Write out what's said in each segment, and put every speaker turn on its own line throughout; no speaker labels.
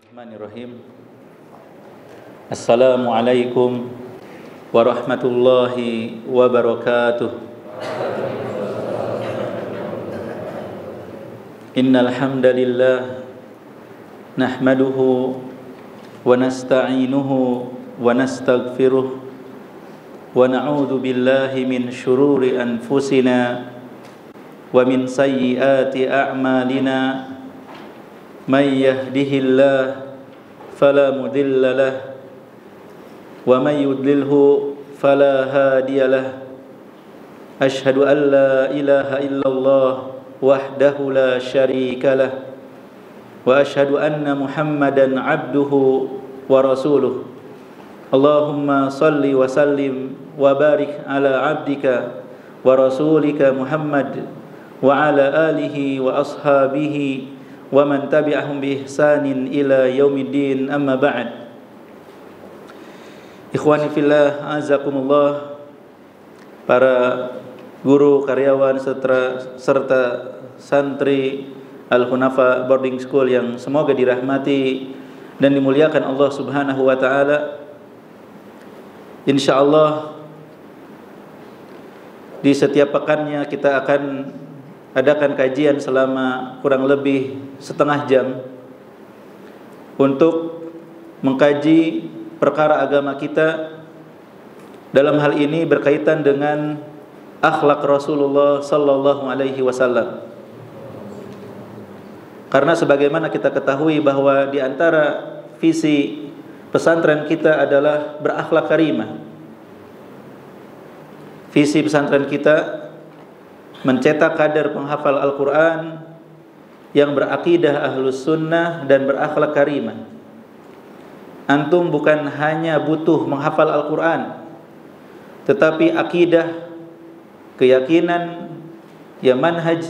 Bismillahirrahmanirrahim. Assalamualaikum warahmatullahi wabarakatuh. Innal hamdalillah nahmaduhu wa nasta'inuhu wa nastaghfiruh wa na'udzu billahi min shururi anfusina wa min sayyiati a'malina. May yahdihillahu fala mudilla lahu wa may yudlilhu fala hadiya lahu. Asyhadu an la ilaha illallah wahdahu la syarika lahu wa asyhadu anna Muhammadan abduhu wa rasuluh. Allahumma salli wa sallim wa barik ala abdika wa rasulika Muhammad wa ala alihi wa ashabihi wa man tabi'ahum bi ihsanin ila yaumiddin, amma ba'd. Ikhwani fillah, azakumullah, para guru, karyawan, serta santri Al-Hunafa Boarding School yang semoga dirahmati dan dimuliakan Allah Subhanahu wa taala. Insyaallah di setiap pekannya kita akan adakan kajian selama kurang lebih setengah jam untuk mengkaji perkara agama kita. Dalam hal ini berkaitan dengan akhlak Rasulullah sallallahu alaihi wasallam. Karena sebagaimana kita ketahui bahwa di antara visi pesantren kita adalah berakhlak karimah. Visi pesantren kita mencetak kader penghafal Al-Quran yang berakidah ahlus sunnah dan berakhlak karimah. Antum bukan hanya butuh menghafal Al-Quran, tetapi akidah, keyakinan, ya manhaj,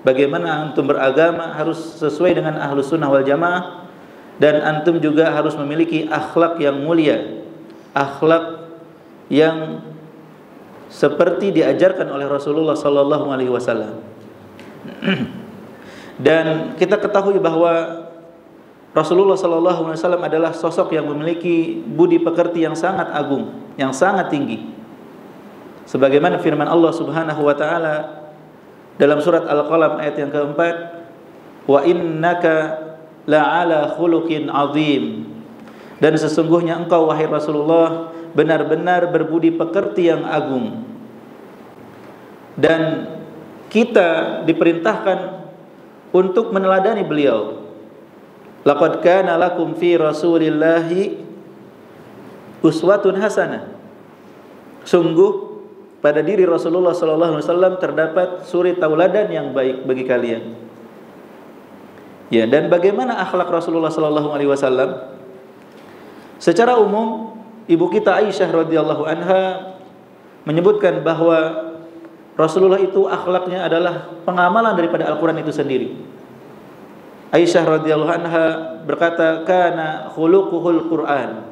bagaimana antum beragama harus sesuai dengan ahlus sunnah wal jamaah. Dan antum juga harus memiliki akhlak yang mulia, akhlak yang seperti diajarkan oleh Rasulullah sallallahu alaihi wasallam. Dan kita ketahui bahwa Rasulullah sallallahu alaihi wasallam adalah sosok yang memiliki budi pekerti yang sangat agung, yang sangat tinggi. Sebagaimana firman Allah Subhanahu wa taala dalam surat Al-Qalam ayat yang keempat, wa innaka la'ala khuluqin azim. Dan sesungguhnya engkau wahai Rasulullah benar-benar berbudi pekerti yang agung. Dan kita diperintahkan untuk meneladani beliau. Laqad kana lakum fi Rasulillahi uswatun hasanah. Sungguh pada diri Rasulullah sallallahu alaihi wasallam terdapat suri tauladan yang baik bagi kalian. Ya, dan bagaimana akhlak Rasulullah sallallahu alaihi wasallam? Secara umum ibu kita Aisyah radhiyallahu anha menyebutkan bahwa Rasulullah itu akhlaknya adalah pengamalan daripada Al-Quran itu sendiri. Aisyah radhiyallahu anha berkata, kana khuluquhul Quran.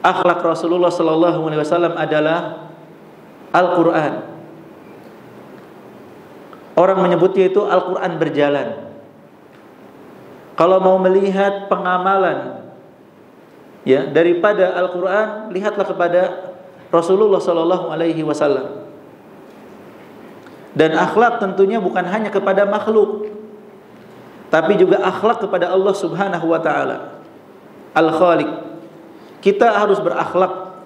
Akhlak Rasulullah sallallahu alaihi wasallam adalah Al-Quran. Orang menyebutnya itu Al-Quran berjalan. Kalau mau melihat pengamalan ya daripada Al-Quran, lihatlah kepada Rasulullah sallallahu alaihi wasallam. Dan akhlak tentunya bukan hanya kepada makhluk, tapi juga akhlak kepada Allah Subhanahu wa taala, Al-Khaliq. Kita harus berakhlak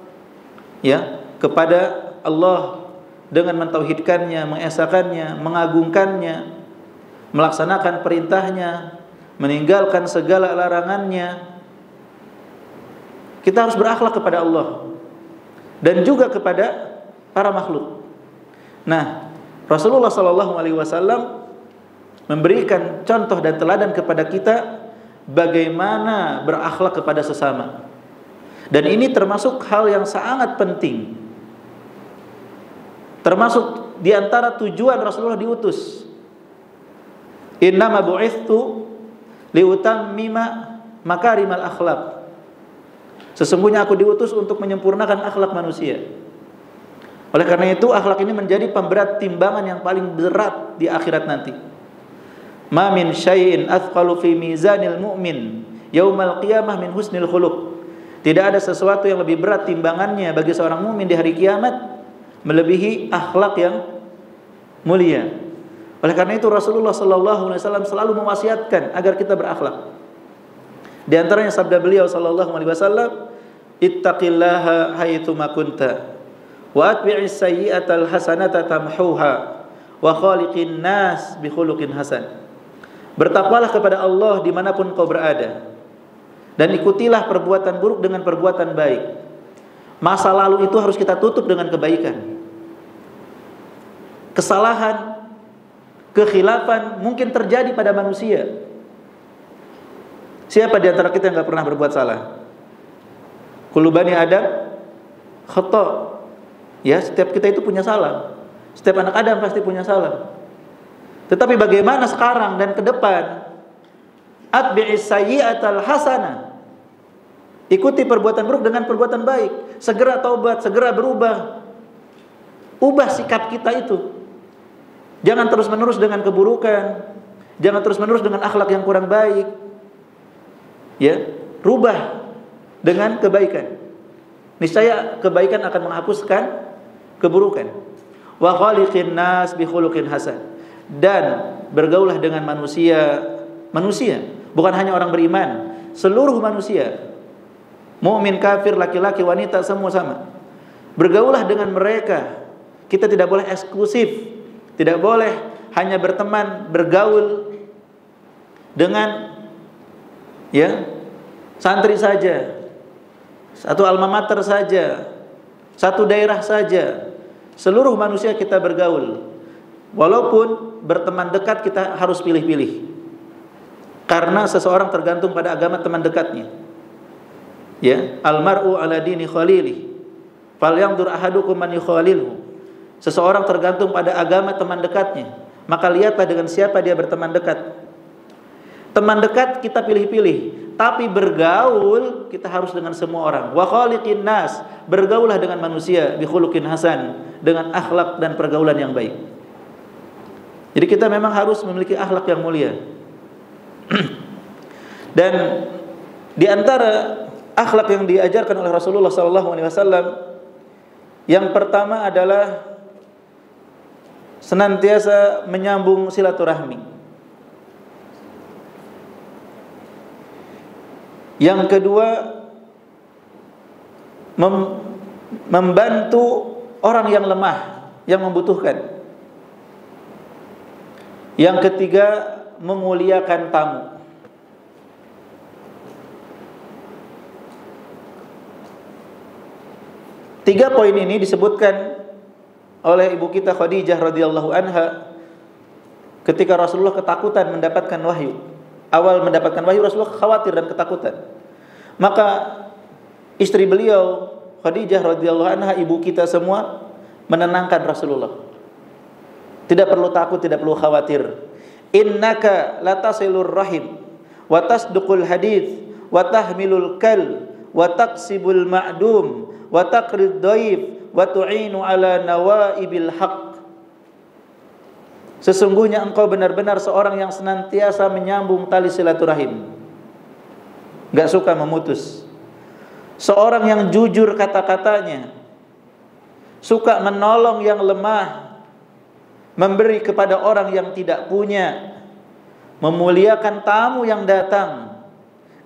ya kepada Allah dengan mentauhidkannya, mengesakannya, mengagungkannya, melaksanakan perintahnya, meninggalkan segala larangannya. Kita harus berakhlak kepada Allah dan juga kepada para makhluk. Nah, Rasulullah sallallahu alaihi wasallam memberikan contoh dan teladan kepada kita bagaimana berakhlak kepada sesama. Dan ini termasuk hal yang sangat penting. Termasuk di antara tujuan Rasulullah diutus. Innama bu'itsu liutammima makarimal akhlaq. Sesungguhnya aku diutus untuk menyempurnakan akhlak manusia. Oleh karena itu akhlak ini menjadi pemberat timbangan yang paling berat di akhirat nanti. Ma min syai'in athqalu fi mizanil mu'min yaumal qiyamah min husnil khuluq. Tidak ada sesuatu yang lebih berat timbangannya bagi seorang mukmin di hari kiamat melebihi akhlak yang mulia. Oleh karena itu Rasulullah sallallahu alaihi wasallam selalu mewasiatkan agar kita berakhlak. Di antaranya sabda beliau sallallahu alaihi wasallam, ittaqillaha haitsu ma kunta wa atbi'is sayyi'atal hasanata tamhuha wa khaliqin nas bi khuluqin hasan. Bertakwalah kepada Allah dimanapun kau berada, dan ikutilah perbuatan buruk dengan perbuatan baik. Masa lalu itu harus kita tutup dengan kebaikan. Kesalahan, kekhilafan mungkin terjadi pada manusia. Siapa di antara kita yang gak pernah berbuat salah? Kullu bani Adam khata'. Ya, setiap kita itu punya salah. Setiap anak Adam pasti punya salah. Tetapi bagaimana sekarang dan ke depan? Atbi'is sayyi'atal hasanah. Ikuti perbuatan buruk dengan perbuatan baik. Segera taubat, segera berubah. Ubah sikap kita itu. Jangan terus-menerus dengan keburukan. Jangan terus-menerus dengan akhlak yang kurang baik. Ya, rubah dengan kebaikan. Niscaya kebaikan akan menghapuskan keburukan. Wa khaliqin nas bi khuluqin hasan. Dan bergaulah dengan manusia, bukan hanya orang beriman, seluruh manusia, mukmin, kafir, laki-laki, wanita, semua sama. Bergaulah dengan mereka. Kita tidak boleh eksklusif, tidak boleh hanya berteman, bergaul dengan santri saja, satu alma mater saja, satu daerah saja. Seluruh manusia kita bergaul. Walaupun berteman dekat kita harus pilih-pilih. Karena seseorang tergantung pada agama teman dekatnya. Ya, almar'u ala dini khalilih. Falyanzur ahadukum man yukhalilhu. Seseorang tergantung pada agama teman dekatnya. Maka lihatlah dengan siapa dia berteman dekat. Teman dekat kita pilih-pilih, tapi bergaul kita harus dengan semua orang. Wa khaliqin nas, bergaulah dengan manusia bi khuluqin hasan, dengan akhlak dan pergaulan yang baik. Jadi kita memang harus memiliki akhlak yang mulia. Dan di antara akhlak yang diajarkan oleh Rasulullah SAW, yang pertama adalah senantiasa menyambung silaturahmi. Yang kedua, membantu orang yang lemah, yang membutuhkan. Yang ketiga, memuliakan tamu. Tiga poin ini disebutkan oleh ibu kita Khadijah radhiyallahu anha ketika Rasulullah ketakutan mendapatkan wahyu. Awal mendapatkan wahyu Rasulullah khawatir dan ketakutan. Maka istri beliau Khadijah radhiyallahu anha, ibu kita semua, menenangkan Rasulullah. Tidak perlu takut, tidak perlu khawatir. Innaka latasilur rahim wa tasduqul hadits wa tahmilul kal wa taqsibul ma'dum wa taqrid dhaif wa tu'inu ala nawaibil haqq. Sesungguhnya engkau benar-benar seorang yang senantiasa menyambung tali silaturahim, enggak suka memutus. Seorang yang jujur kata-katanya, suka menolong yang lemah, memberi kepada orang yang tidak punya, memuliakan tamu yang datang,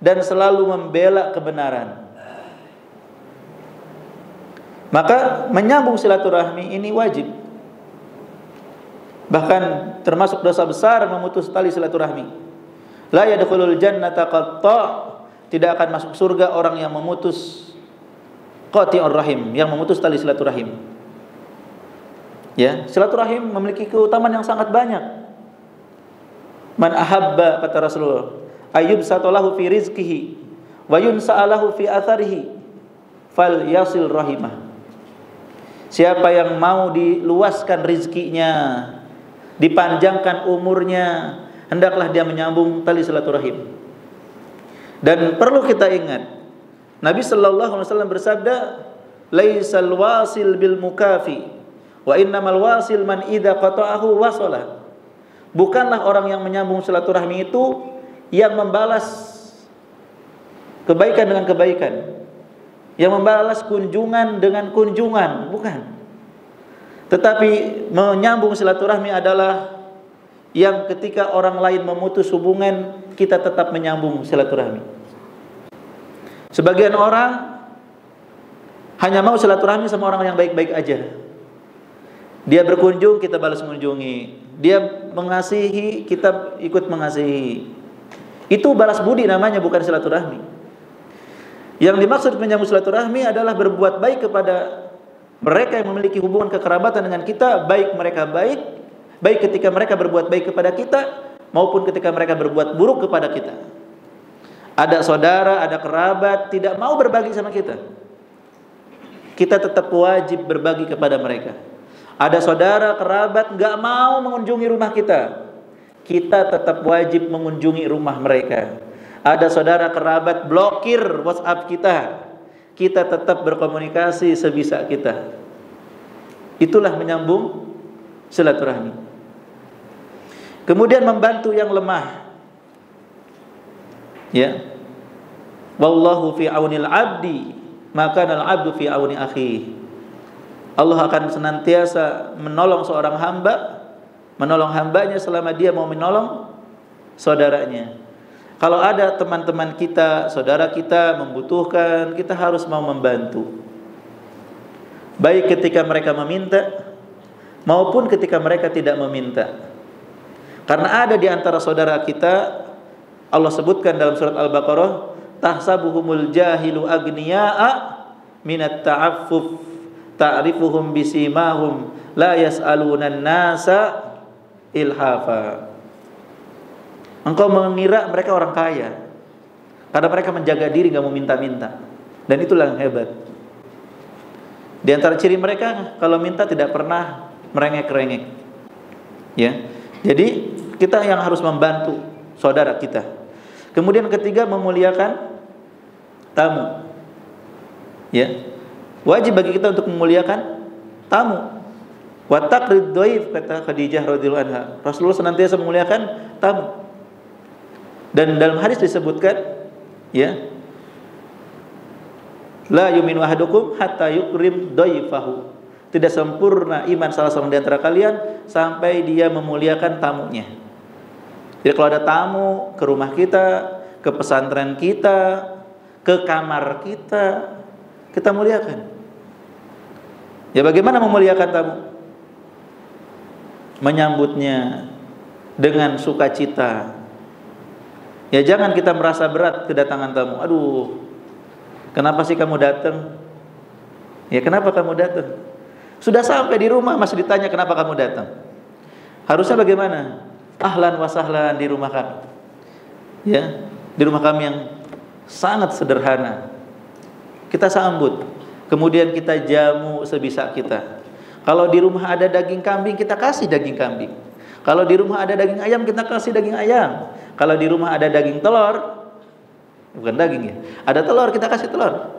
dan selalu membela kebenaran. Maka menyambung silaturahmi ini wajib. Bahkan termasuk dosa besar memutus tali silaturahmi. La yadkhulul jannata qatta', tidak akan masuk surga orang yang memutus qati'ur rahim, yang memutus tali silaturahim. Ya, silaturahim memiliki keutamaan yang sangat banyak. Man ahabba, kata Rasulullah, ayyub satalahu fi rizqihi wa yunsa'alahu fi atharihi fal yasil rahimah. Siapa yang mau diluaskan rizkinya, dipanjangkan umurnya, hendaklah dia menyambung tali silaturahim. Dan perlu kita ingat, Nabi sallallahu alaihi wasallam bersabda, laisal wasil bil mukafi wa innamal wasil man idza qata'ahu wasala. Bukanlah orang yang menyambung silaturahmi itu yang membalas kebaikan dengan kebaikan, yang membalas kunjungan dengan kunjungan, bukan. Tetapi menyambung silaturahmi adalah yang ketika orang lain memutus hubungan, kita tetap menyambung silaturahmi. Sebagian orang hanya mau silaturahmi sama orang yang baik-baik aja. Dia berkunjung, kita balas mengunjungi. Dia mengasihi, kita ikut mengasihi. Itu balas budi namanya, bukan silaturahmi. Yang dimaksud menyambung silaturahmi adalah berbuat baik kepada mereka yang memiliki hubungan kekerabatan dengan kita, baik mereka baik ketika mereka berbuat baik kepada kita, maupun ketika mereka berbuat buruk kepada kita. Ada saudara, ada kerabat tidak mau berbagi sama kita, kita tetap wajib berbagi kepada mereka. Ada saudara, kerabat gak mau mengunjungi rumah kita, kita tetap wajib mengunjungi rumah mereka. Ada saudara, kerabat blokir WhatsApp kita tetap berkomunikasi sebisa kita. Itulah menyambung silaturahmi. Kemudian membantu yang lemah. Ya. Wallahu fi aunil abdi, maka al-abdu fi auni akhi. Allah akan senantiasa menolong seorang hamba, menolong hambanya selama dia mau menolong saudaranya. Kalau ada teman-teman kita, saudara kita membutuhkan, kita harus mau membantu. Baik ketika mereka meminta maupun ketika mereka tidak meminta. Karena ada di antara saudara kita, Allah sebutkan dalam surat Al-Baqarah, tahsabuhumul jahilu agniya'a minat ta'affuf ta'rifuhum bisimahum la yas'alunan nasa ilhafa. Engkau mengira mereka orang kaya karena mereka menjaga diri, gak mau minta-minta. Dan itulah yang hebat. Di antara ciri mereka, kalau minta tidak pernah merengek-rengek. Ya. Jadi kita yang harus membantu saudara kita. Kemudian ketiga, memuliakan tamu. Ya. Wajib bagi kita untuk memuliakan tamu. Wa taqrid dhaif, kata Khadijah radhiyallahu anha. Rasulullah senantiasa memuliakan tamu. Dan dalam hadis disebutkan, ya, la yu'minu ahadukum hatta yukrim dhaifahu. Tidak sempurna iman salah seorang di antara kalian sampai dia memuliakan tamunya. Jadi kalau ada tamu ke rumah kita, ke pesantren kita, ke kamar kita, kita muliakan. Ya, bagaimana memuliakan tamu? Menyambutnya dengan sukacita. Ya, jangan kita merasa berat kedatangan tamu. Aduh, kenapa sih kamu datang? Ya, kenapa kamu datang? Sudah sampai di rumah masih ditanya kenapa kamu datang. Harusnya bagaimana? Ahlan wa sahlan di rumah kami. Ya, di rumah kami yang sangat sederhana. Kita sambut. Kemudian kita jamu sebisa kita. Kalau di rumah ada daging kambing, kita kasih daging kambing. Kalau di rumah ada daging ayam, kita kasih daging ayam. Kalau di rumah ada daging telur, bukan daging ya, ada telur, kita kasih telur.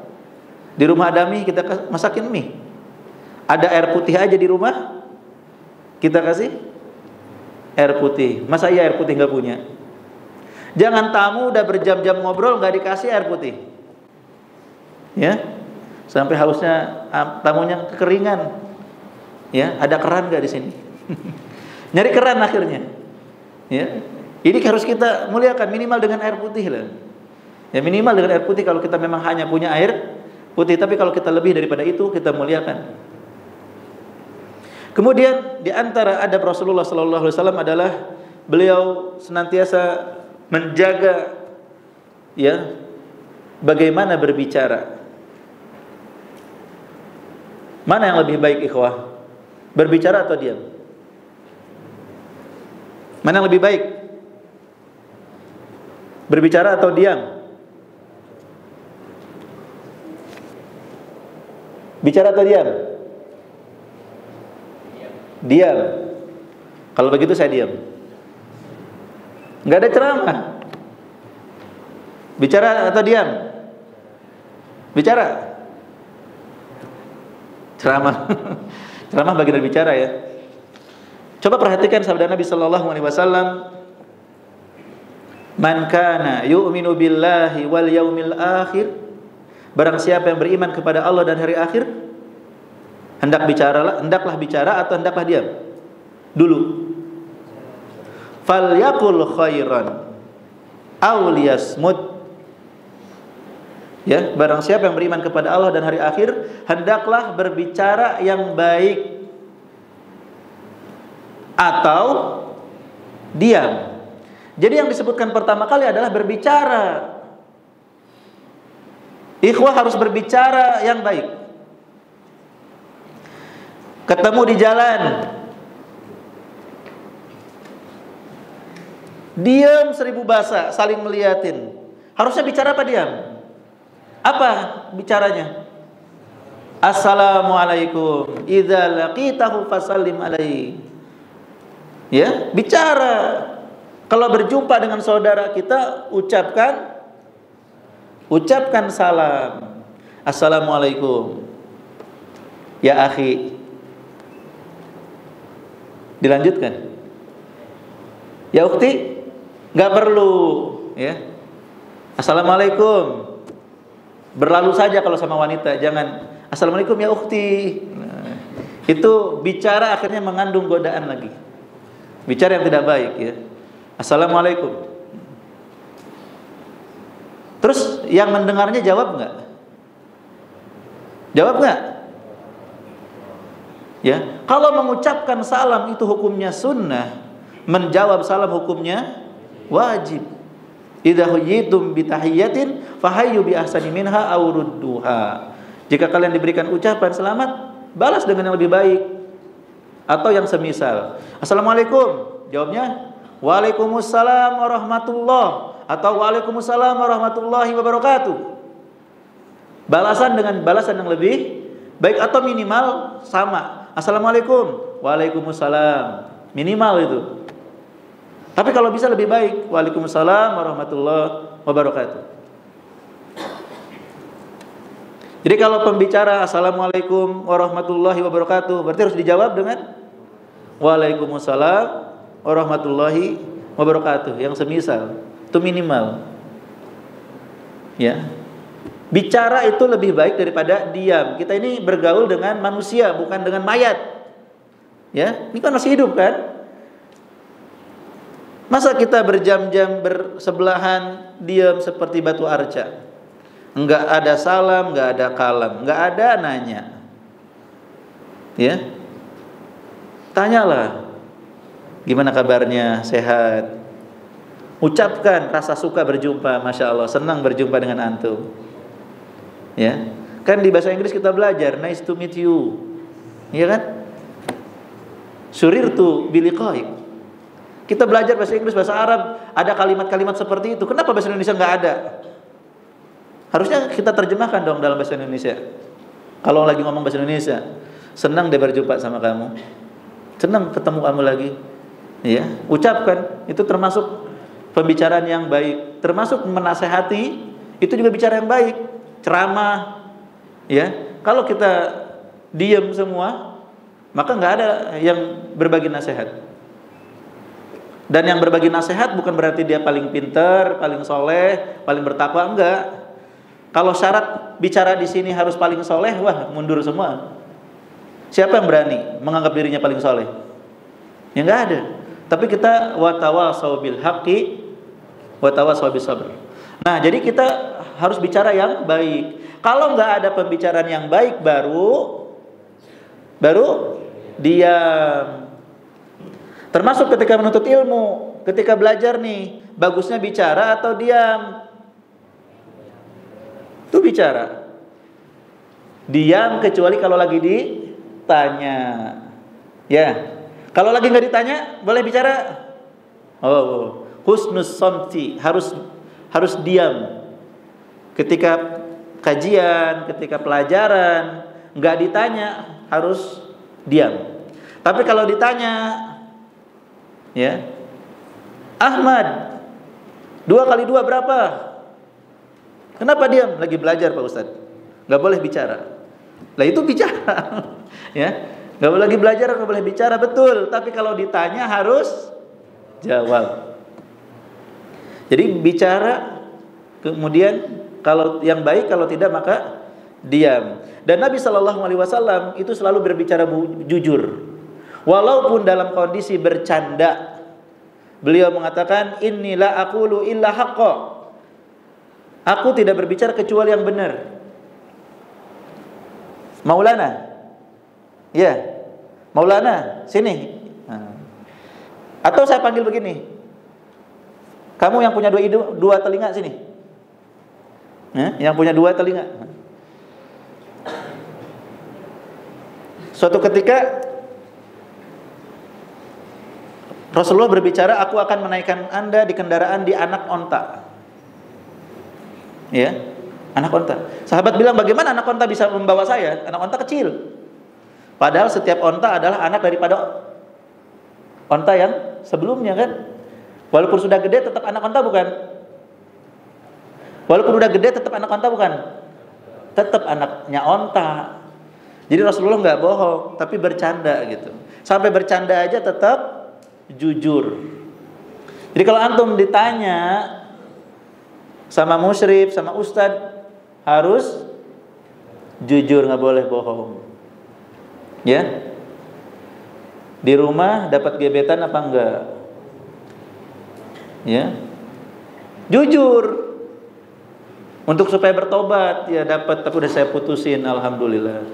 Di rumah ada mie, kita masakin mie. Ada air putih aja di rumah, kita kasih air putih. Masa iya air putih nggak punya? Jangan tamu udah berjam-jam ngobrol nggak dikasih air putih, ya, sampai hausnya tamunya kekeringan. Ya, ada keran nggak di sini? Nyari keran akhirnya. Ya, ini harus kita muliakan minimal dengan air putih lah. Ya, minimal dengan air putih kalau kita memang hanya punya air putih. Tapi kalau kita lebih daripada itu, kita muliakan. Kemudian di antara adab Rasulullah SAW adalah beliau senantiasa menjaga, ya, bagaimana berbicara. Mana yang lebih baik, ikhwah? Berbicara atau diam? Mana yang lebih baik? Berbicara atau diam? Bicara atau diam? Diam. Kalau begitu saya diam. Enggak ada ceramah. Bicara atau diam? Bicara. Ceramah. Ceramah bagian dari bicara, ya. Coba perhatikan sabda Nabi sallallahu alaihi wasallam Man kana yu'minu billahi wal yaumil akhir, barang siapa yang beriman kepada Allah dan hari akhir, hendaklah bicara atau hendaklah diam dulu. Falyaqul khairan aw liyasmut. Ya, barang siapa yang beriman kepada Allah dan hari akhir, hendaklah berbicara yang baik atau diam. Jadi yang disebutkan pertama kali adalah berbicara. Ikhwah harus berbicara yang baik. Ketemu di jalan, diam 1000 bahasa, saling meliatin. Harusnya bicara apa diam? Apa bicaranya? Assalamualaikum. Idza laqitahu fasallim alaihi. Ya, bicara. Kalau berjumpa dengan saudara kita, ucapkan salam. Assalamualaikum. Ya akhi. Dilanjutkan. Ya ukhti, enggak perlu, ya. Assalamualaikum. Berlalu saja kalau sama wanita, jangan assalamualaikum ya ukhti. Nah, itu bicara akhirnya mengandung godaan lagi. Bicara yang tidak baik, ya. Assalamualaikum. Terus yang mendengarnya jawab enggak? Jawab enggak? Ya, kalau mengucapkan salam itu hukumnya sunnah, menjawab salam hukumnya wajib. Idza huyitum bi tahiyyatin fahayyu bi ahsani minha aw rudduha. Jika kalian diberikan ucapan selamat, balas dengan yang lebih baik atau yang semisal. Assalamualaikum, jawabnya Waalaikumsalam warahmatullah atau Waalaikumsalam warahmatullahi wabarakatuh. Balasan dengan balasan yang lebih baik atau minimal sama. Assalamualaikum, Waalaikumsalam. Minimal itu. Tapi kalau bisa lebih baik, Waalaikumsalam warahmatullahi wabarakatuh. Jadi kalau pembicara Assalamualaikum warahmatullahi wabarakatuh, berarti harus dijawab dengan Waalaikumsalam warahmatullahi wabarakatuh, yang semisal. Itu minimal. Ya. Bicara itu lebih baik daripada diam. Kita ini bergaul dengan manusia, bukan dengan mayat. Ya, ini kan masih hidup kan? Masa kita berjam-jam bersebelahan diam seperti batu arca? Enggak ada salam, enggak ada kalam, enggak ada nanya. Ya. Tanyalah, gimana kabarnya? Sehat? Ucapkan rasa suka berjumpa, Masya Allah, senang berjumpa dengan antum. Ya, kan di bahasa Inggris kita belajar nice to meet you, iya kan? Surirtu biliqaik. Kita belajar bahasa Inggris, bahasa Arab, ada kalimat-kalimat seperti itu. Kenapa bahasa Indonesia nggak ada? Harusnya kita terjemahkan dong dalam bahasa Indonesia. Kalau lagi ngomong bahasa Indonesia, senang deh berjumpa sama kamu, senang ketemu kamu lagi. Ya, ucapkan, itu termasuk pembicaraan yang baik, termasuk menasehati, itu juga bicara yang baik, ceramah. Ya, kalau kita diam semua, maka nggak ada yang berbagi nasihat. Dan yang berbagi nasihat bukan berarti dia paling pintar, paling soleh, paling bertakwa, enggak. Kalau syarat bicara di sini harus paling soleh, wah mundur semua. Siapa yang berani menganggap dirinya paling soleh? Ya nggak ada. Tapi kita watawasau bil haqqi watawasau bis sabr. Nah, jadi kita harus bicara yang baik. Kalau nggak ada pembicaraan yang baik, baru diam. Termasuk ketika menuntut ilmu, ketika belajar nih, bagusnya bicara atau diam? Itu bicara. Diam kecuali kalau lagi ditanya. Ya. Kalau lagi nggak ditanya, boleh bicara? Oh, husnus somti, harus diam. Ketika kajian, ketika pelajaran, nggak ditanya, harus diam. Tapi kalau ditanya, ya, Ahmad, 2 kali 2 berapa? Kenapa diam? Lagi belajar Pak Ustadz. Nggak boleh bicara. Lah itu bicara. Ya. Gak boleh lagi belajar, gak boleh bicara, betul. Tapi kalau ditanya harus jawab. Jadi bicara, kemudian kalau yang baik, kalau tidak maka diam. Dan Nabi Shallallahu Alaihi Wasallam itu selalu berbicara jujur, walaupun dalam kondisi bercanda. Beliau mengatakan, Inilah aqulu illa haqqa. Aku tidak berbicara kecuali yang benar. Maulana, ya, Maulana, sini. Atau saya panggil begini, kamu yang punya dua telinga sini. Yang punya dua telinga. Suatu ketika Rasulullah berbicara, aku akan menaikkan Anda di kendaraan di anak onta. Ya, anak onta. Sahabat bilang, bagaimana anak onta bisa membawa saya? Anak onta kecil. Padahal setiap onta adalah anak daripada onta yang sebelumnya kan. Walaupun sudah gede tetap anak onta bukan? Walaupun sudah gede tetap anak onta bukan? Tetap anaknya onta. Jadi Rasulullah nggak bohong, tapi bercanda gitu. Sampai bercanda aja tetap jujur. Jadi kalau antum ditanya sama musyrif, sama ustadz, harus jujur, nggak boleh bohong. Ya? Di rumah dapat gebetan apa enggak? Ya, jujur. Untuk supaya bertobat, ya dapat, tapi udah saya putusin, alhamdulillah.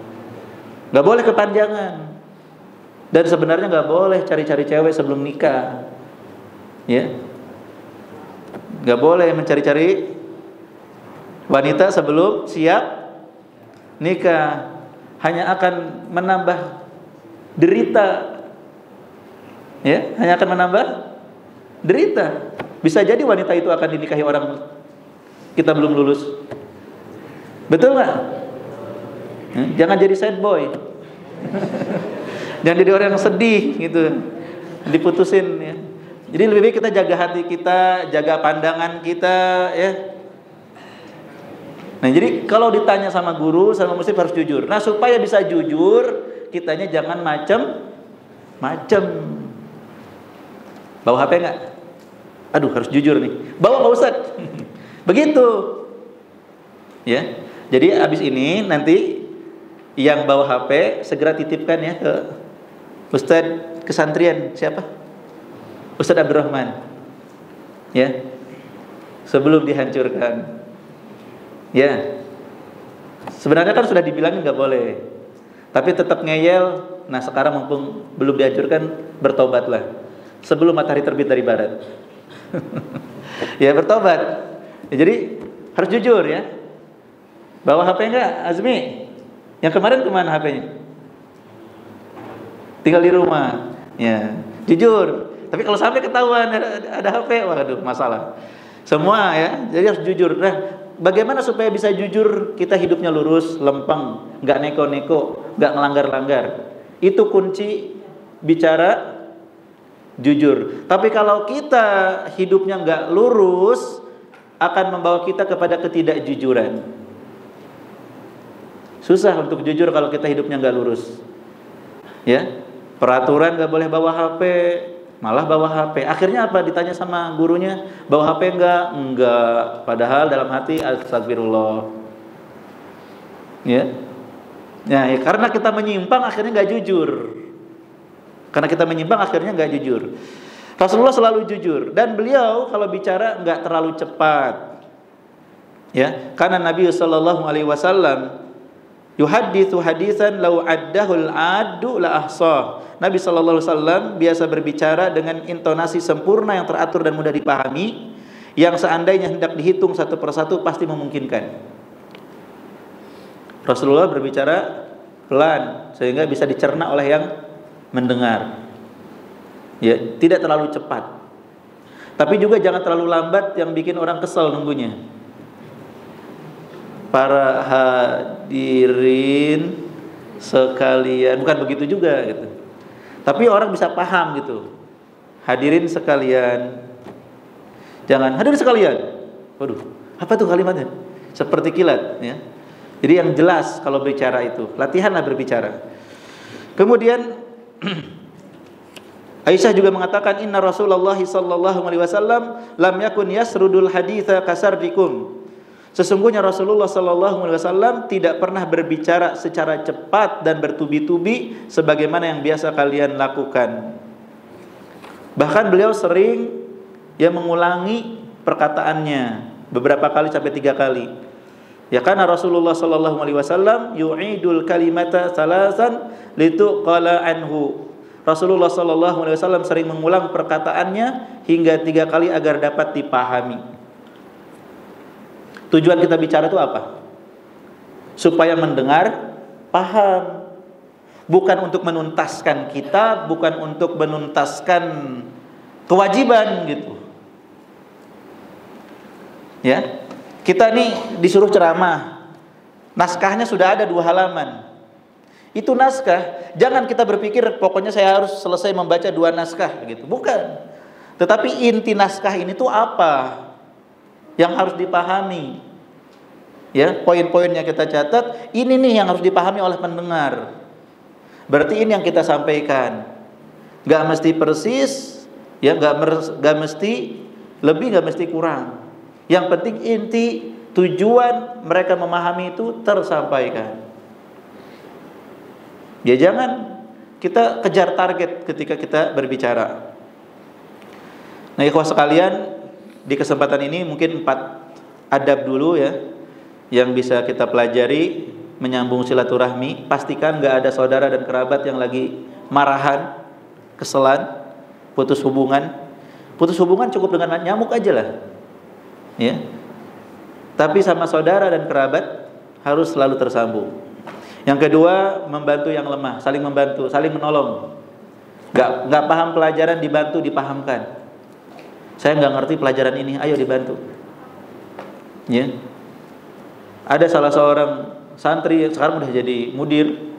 Gak boleh kepanjangan. Dan sebenarnya gak boleh cari-cari cewek sebelum nikah. Ya, gak boleh mencari-cari wanita sebelum siap nikah. Hanya akan menambah derita. Ya, hanya akan menambah derita. Bisa jadi wanita itu akan dinikahi orang kita belum lulus. Betul nggak? Jangan jadi sad boy. Jangan jadi orang yang sedih gitu, diputusin ya. Jadi lebih baik kita jaga hati kita, jaga pandangan kita ya. Nah, jadi kalau ditanya sama guru, sama muslim harus jujur. Nah, supaya bisa jujur, kitanya jangan macem. Bawa HP nggak? Aduh, harus jujur nih. Bawa Pak Ustadz. Begitu. Ya. Jadi abis ini nanti yang bawa HP segera titipkan ya ke Ustadz kesantrian siapa? Ustadz Abdurrahman. Ya. Sebelum dihancurkan. Ya. Sebenarnya kan sudah dibilangin nggak boleh. Tapi tetap ngeyel. Nah, sekarang mumpung belum dihancurkan, bertobatlah sebelum matahari terbit dari barat. Ya, bertobat. Ya, jadi harus jujur ya. Bawa HP enggak, Azmi? Yang kemarin kemana HP-nya? Tinggal di rumah. Ya, jujur. Tapi kalau sampai ketahuan ada HP, waduh, masalah. Semua ya. Jadi harus jujur. Nah, bagaimana supaya bisa jujur? Kita hidupnya lurus, lempeng, enggak neko-neko, enggak ngelanggar-langgar. Itu kunci bicara jujur. Tapi kalau kita hidupnya enggak lurus, akan membawa kita kepada ketidakjujuran. Susah untuk jujur kalau kita hidupnya nggak lurus. Ya, peraturan nggak boleh bawa HP, malah bawa HP. Akhirnya apa? Ditanya sama gurunya, bawa HP enggak? Enggak. Padahal dalam hati astagfirullah. Ya, ya, karena kita menyimpang akhirnya nggak jujur. Karena kita menyimpang akhirnya nggak jujur. Rasulullah selalu jujur dan beliau kalau bicara nggak terlalu cepat. Ya, karena Nabi sallallahu alaihi wasallam yuhadditsu hadisan law addahul addu la ahsah. Nabi sallallahu alaihi wasallam biasa berbicara dengan intonasi sempurna yang teratur dan mudah dipahami, yang seandainya hendak dihitung satu persatu pasti memungkinkan. Rasulullah berbicara pelan sehingga bisa dicerna oleh yang mendengar. Ya, tidak terlalu cepat. Tapi juga jangan terlalu lambat yang bikin orang kesel nunggunya. Para hadirin sekalian, bukan begitu juga gitu. Tapi orang bisa paham gitu. Hadirin sekalian. Jangan hadirin sekalian. Waduh, apa tuh kalimatnya? Seperti kilat ya. Jadi yang jelas kalau bicara itu, latihanlah berbicara. Kemudian Aisyah juga mengatakan inna Rasulullah sallallahu alaihi wasallam lam yakun yasrudul haditsa kasardikum. Sesungguhnya Rasulullah sallallahu alaihi wasallam tidak pernah berbicara secara cepat dan bertubi-tubi sebagaimana yang biasa kalian lakukan. Bahkan beliau sering mengulangi perkataannya beberapa kali sampai 3 kali. Ya karena Rasulullah sallallahu alaihi wasallam yu'idul kalimata salasan lituqala anhu. Rasulullah sallallahu alaihi wasallam sering mengulang perkataannya hingga 3 kali agar dapat dipahami. Tujuan kita bicara itu apa? Supaya mendengar paham. Bukan untuk menuntaskan kitab, bukan untuk menuntaskan kewajiban gitu. Ya. Kita nih disuruh ceramah. Naskahnya sudah ada 2 halaman. Itu naskah. Jangan kita berpikir pokoknya saya harus selesai membaca 2 naskah gitu. Bukan. Tetapi inti naskah ini tuh apa yang harus dipahami. Ya, poin-poinnya kita catat. Ini nih yang harus dipahami oleh pendengar. Berarti ini yang kita sampaikan. Gak mesti persis, ya gak mesti lebih, gak mesti kurang. Yang penting inti tujuan mereka memahami itu tersampaikan. Ya jangan kita kejar target ketika kita berbicara. Nah, ikhwah sekalian, di kesempatan ini mungkin 4 adab dulu ya yang bisa kita pelajari menyambung silaturahmi. Pastikan gak ada saudara dan kerabat yang lagi marahan, keselan, putus hubungan. Putus hubungan cukup dengan nyamuk aja lah. Ya. Tapi sama saudara dan kerabat harus selalu tersambung. Yang kedua, membantu yang lemah, saling membantu, saling menolong. Gak paham pelajaran, dibantu, dipahamkan. Saya gak ngerti pelajaran ini, ayo dibantu. Ya. Ada salah seorang santri sekarang udah jadi mudir,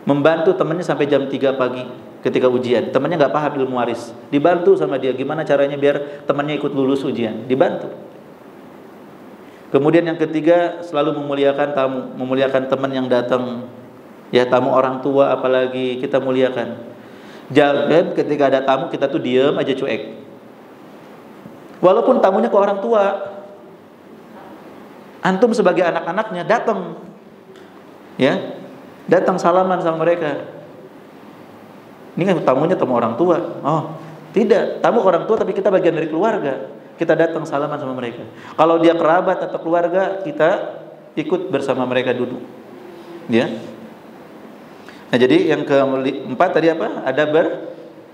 membantu temannya sampai jam 3 pagi ketika ujian. Temannya gak paham ilmu waris, dibantu sama dia gimana caranya biar temannya ikut lulus ujian, dibantu. Kemudian yang ketiga, selalu memuliakan tamu, memuliakan teman yang datang. Ya, tamu orang tua apalagi kita muliakan. Jangan ketika ada tamu kita tuh diam aja, cuek. Walaupun tamunya ke orang tua, antum sebagai anak-anaknya datang. Ya, datang salaman sama mereka. Ini kan tamunya tamu orang tua. Oh, tidak, tamu orang tua tapi kita bagian dari keluarga. Kita datang salaman sama mereka. Kalau dia kerabat atau keluarga, kita ikut bersama mereka duduk. Ya. Nah, jadi yang keempat tadi apa? Ada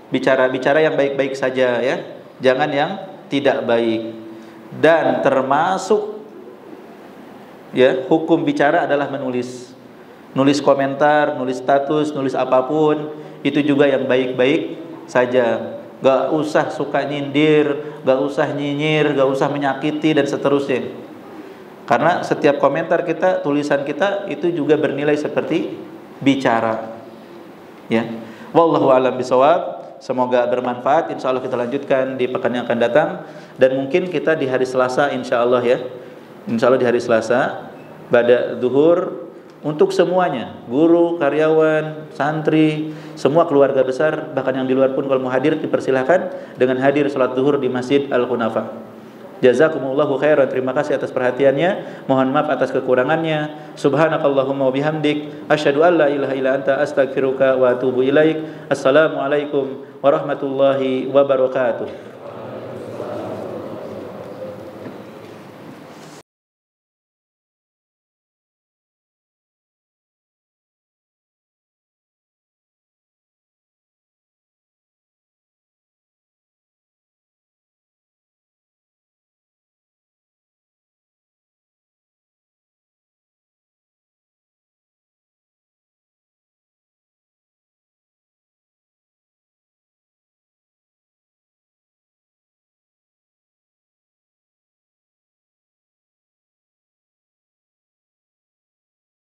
bicara yang baik-baik saja ya. Jangan yang tidak baik. Dan termasuk ya, hukum bicara adalah menulis. Nulis komentar, nulis status, nulis apapun, itu juga yang baik-baik saja. Gak usah suka nyindir, gak usah nyinyir, gak usah menyakiti dan seterusnya. Karena setiap komentar kita, tulisan kita itu juga bernilai seperti bicara. Ya. Wallahu a'lam bishawab. Semoga bermanfaat. Insyaallah kita lanjutkan di pekan yang akan datang, dan mungkin kita di hari Selasa insyaallah ya. Insyaallah di hari Selasa pada zuhur untuk semuanya, guru, karyawan, santri, semua keluarga besar, bahkan yang di luar pun kalau mau hadir dipersilahkan dengan hadir salat zuhur di Masjid Al-Hunafa. Jazakumullahu khairan. Terima kasih atas perhatiannya. Mohon maaf atas kekurangannya. Subhanakallahumma wa bihamdik asyhadu an la ilaha illa anta astaghfiruka wa atubu ilaik. Assalamualaikum warahmatullahi wabarakatuh.